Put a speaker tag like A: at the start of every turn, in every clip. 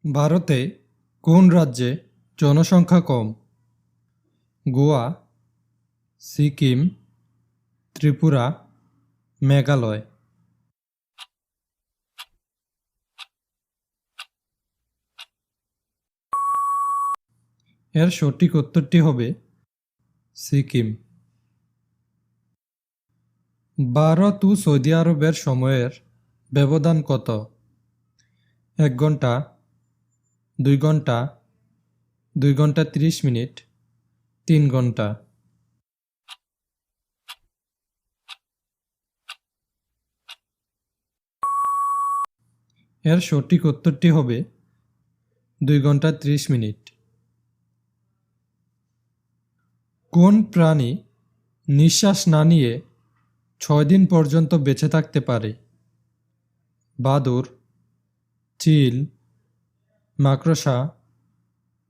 A: ভারতে কোন রাজ্যে জনসংখ্যা কম? গোয়া, সিকিম, ত্রিপুরা, মেঘালয়। এর সঠিক উত্তরটি হবে সিকিম। ভারত ও সৌদি আরবের সময়ের ব্যবধান কত? 1 ঘন্টা, 2 ঘন্টা, 2 ঘন্টা 30 মিনিট, 3 ঘন্টা। এর সঠিক উত্তরটি হবে 2 ঘন্টা 30 মিনিট। কোন প্রাণী নিঃশ্বাস না নিয়ে 6 দিন পর্যন্ত বেঁচে থাকতে পারে? বাদুড়, চিল, মাকড়সা,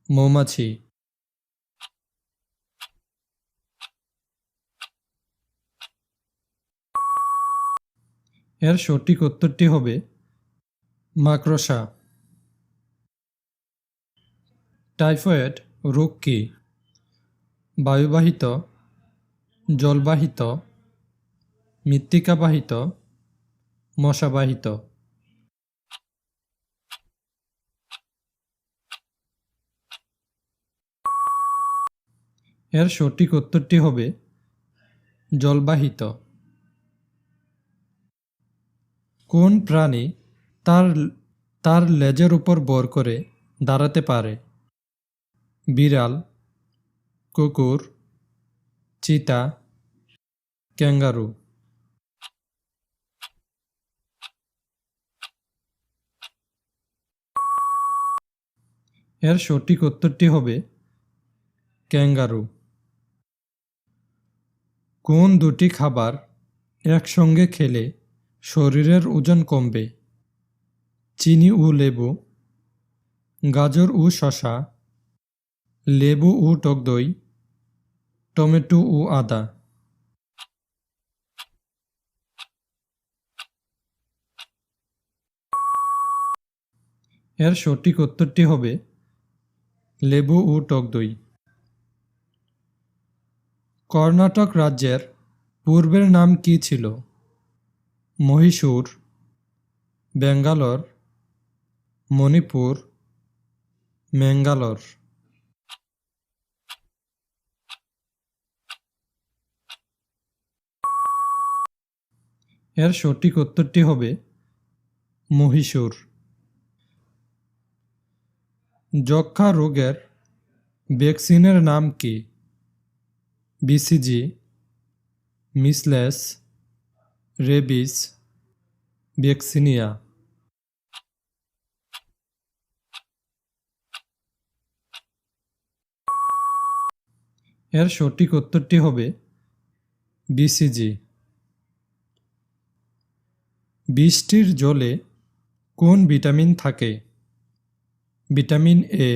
A: মৌমাছি। এর সঠিক উত্তরটি হবে মাকড়সা। টাইফয়েড রোগ কি? বায়ুবাহিত, জলবাহিত, মৃত্তিকাবাহিত, মশাবাহিত। এর সঠিক উত্তরটি হবে জলবাহিত। কোন প্রাণী তার তার লেজের উপর ভর করে দাঁড়াতে পারে? বিড়াল, কুকুর, চিতা, ক্যাঙ্গারু। এর সঠিক উত্তরটি হবে ক্যাঙ্গারু। কোন দুটি খাবার একসঙ্গে খেলে শরীরের ওজন কমবে? চিনি ও লেবু, গাজর ও শসা, লেবু ও টক দই, টমেটো ও আদা। এর সঠিক উত্তরটি হবে লেবু ও টক দই। কর্ণাটক রাজ্যের পূর্বের নাম কী ছিল? মহীশূর, ব্যাঙ্গালোর, মণিপুর, ম্যাঙ্গালোর। এর সঠিক উত্তরটি হবে মহীশূর। যক্ষ্মা রোগের ভ্যাকসিনের নাম কি? BCG, measles, rabies, vaccinia. এর সঠিক উত্তরটি হবে বিসিজি। বৃষ্টির জলে কোন ভিটামিন থাকে? Vitamin A,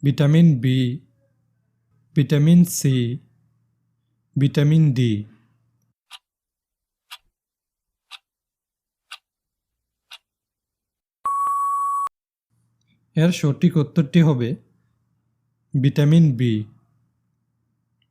A: vitamin B, vitamin C, vitamin D. এর সঠিক উত্তরটি হবে ভিটামিন বি।